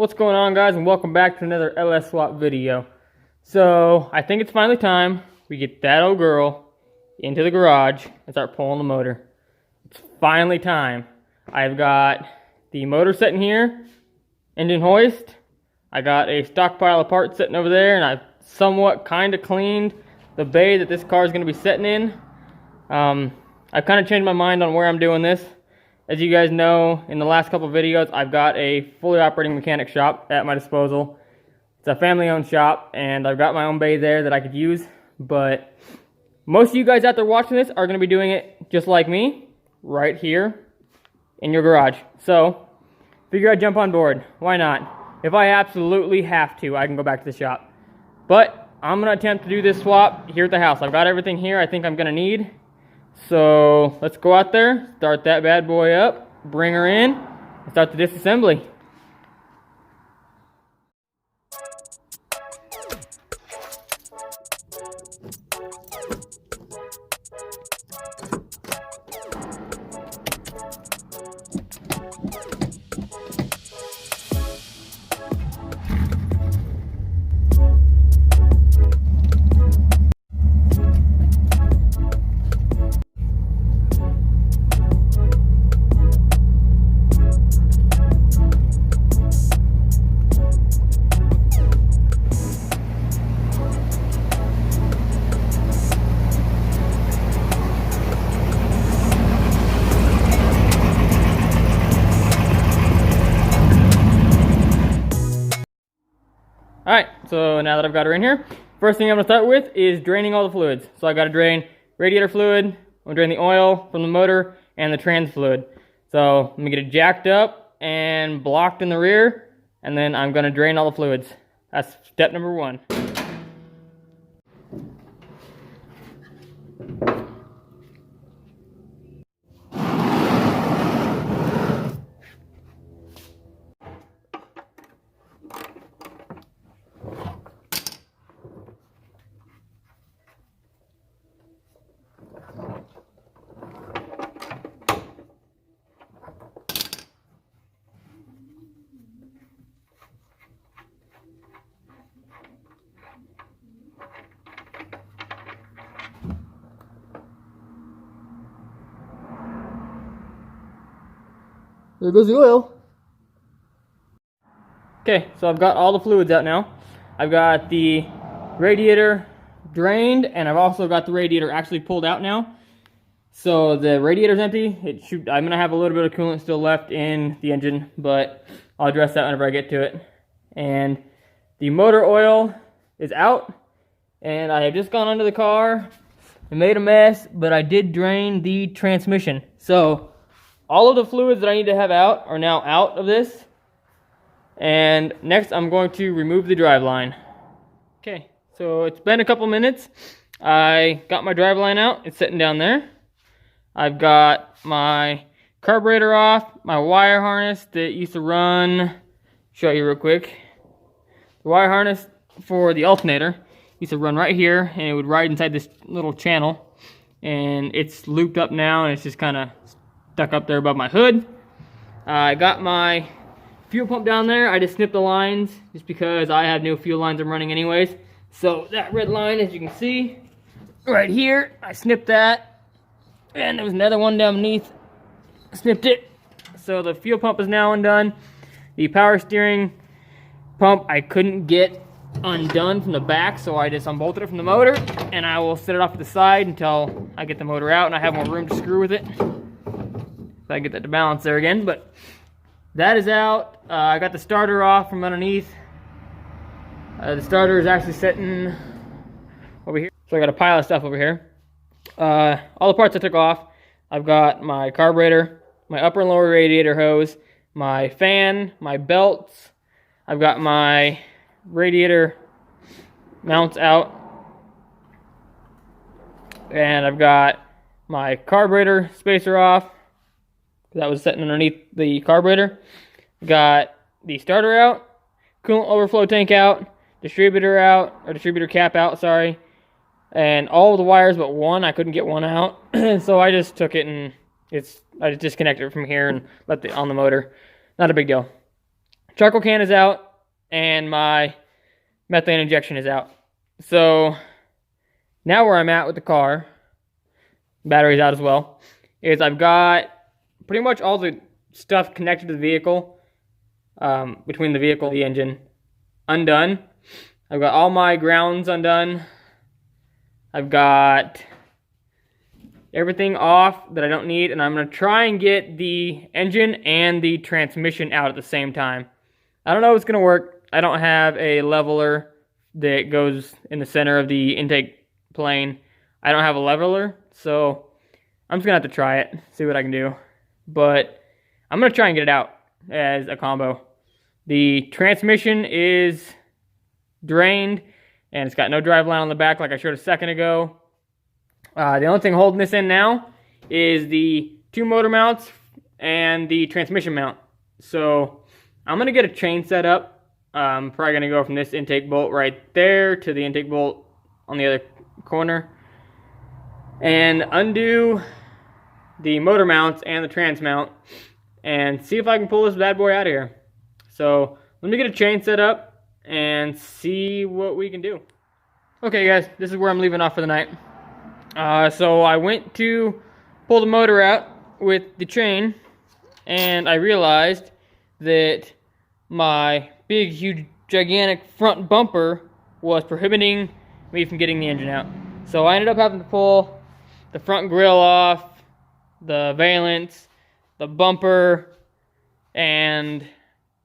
What's going on, guys, and welcome back to another LS swap video. So I think it's finally time we get that old girl into the garage and start pulling the motor. It's finally time. I've got the motor sitting here, engine hoist. I got a stockpile of parts sitting over there, and I've somewhat kind of cleaned the bay that this car is going to be sitting in. I've kind of changed my mind on where I'm doing this. As you guys know, in the last couple of videos, I've got a fully operating mechanic shop at my disposal. It's a family-owned shop, and I've got my own bay there that I could use. But most of you guys out there watching this are going to be doing it just like me, right here in your garage. So, figure I'd jump on board. Why not? If I absolutely have to, I can go back to the shop. But I'm going to attempt to do this swap here at the house. I've got everything here I think I'm going to need. So let's go out there, start that bad boy up, bring her in, and start the disassembly. Alright, so now that I've got her in here, first thing I'm going to start with is draining all the fluids. So I got to drain radiator fluid, I'm going to drain the oil from the motor, and the trans fluid. So let me get it jacked up and blocked in the rear, and then I'm going to drain all the fluids. That's step number one. There goes the oil. Okay, so I've got all the fluids out now. I've got the radiator drained, and I've also got the radiator actually pulled out now. So the radiator's empty. I'm gonna have a little bit of coolant still left in the engine, but I'll address that whenever I get to it. And the motor oil is out, and I have just gone under the car and made a mess, but I did drain the transmission. So all of the fluids that I need to have out are now out of this. And next I'm going to remove the driveline. Okay, so it's been a couple minutes. I got my driveline out. It's sitting down there. I've got my carburetor off, my wire harness that used to run, show you real quick. The wire harness for the alternator used to run right here, and it would ride inside this little channel. And it's looped up now, and it's just kind of stuck up there above my hood. I got my fuel pump down there. I just snipped the lines just because I have no fuel lines I'm running anyways. So that red line, as you can see, right here, I snipped that. And there was another one down beneath. Snipped it. So the fuel pump is now undone. The power steering pump I couldn't get undone from the back, so I just unbolted it from the motor, and I will set it off to the side until I get the motor out and I have more room to screw with it. I get that to balance there again, but that is out. I got the starter off from underneath. The starter is actually sitting over here. So I got a pile of stuff over here. All the parts I took off. I've got my carburetor, my upper and lower radiator hose, my fan, my belts. I've got my radiator mounts out. And I've got my carburetor spacer off. That was sitting underneath the carburetor. Got the starter out, coolant overflow tank out, distributor out, or distributor cap out, sorry. And all of the wires but one, I couldn't get one out. So I just took it and I just disconnected it from here and left it on the motor. Not a big deal. charcoal can is out, and my methane injection is out. So now where I'm at with the car, battery's out as well, is I've got pretty much all the stuff connected to the vehicle, between the vehicle and the engine, undone. I've got all my grounds undone. I've got everything off that I don't need, and I'm going to try and get the engine and the transmission out at the same time. I don't know if it's going to work. I don't have a leveler that goes in the center of the intake plane. I don't have a leveler, so I'm just going to have to try it, see what I can do. But I'm going to try and get it out as a combo. The transmission is drained, and it's got no drive line on the back like I showed a second ago. The only thing holding this in now is the 2 motor mounts and the transmission mount. So I'm going to get a chain set up. I'm probably going to go from this intake bolt right there to the intake bolt on the other corner, and undo the motor mounts and the trans mount, and see if I can pull this bad boy out of here. So let me get a chain set up and see what we can do. Okay guys, this is where I'm leaving off for the night. So I went to pull the motor out with the chain, and I realized that my big, huge, gigantic front bumper was prohibiting me from getting the engine out. So I ended up having to pull the front grille off, the valance, the bumper, and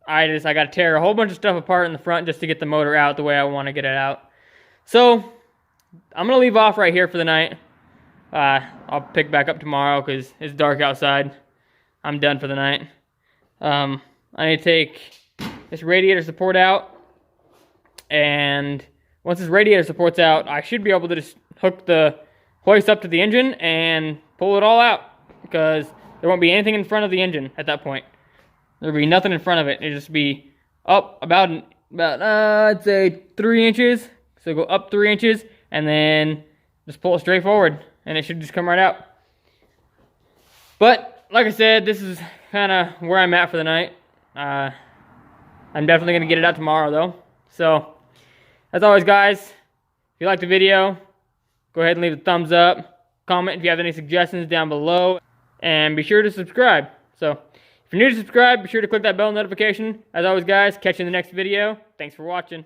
I got to tear a whole bunch of stuff apart in the front just to get the motor out the way I want to get it out. So I'm going to leave off right here for the night. I'll pick back up tomorrow because it's dark outside. I'm done for the night. I need to take this radiator support out, and once this radiator support's out, I should be able to just hook the hoist up to the engine and pull it all out, because there won't be anything in front of the engine at that point. There'll be nothing in front of it. It'll just be up about I'd say 3 inches. So go up 3 inches and then just pull it straight forward, and it should just come right out. But like I said, this is kind of where I'm at for the night. I'm definitely going to get it out tomorrow though. So as always guys, if you liked the video, go ahead and leave a thumbs up. Comment if you have any suggestions down below, and be sure to subscribe. So if you're new to subscribe, be sure to click that bell notification. As always guys, catch you in the next video. Thanks for watching.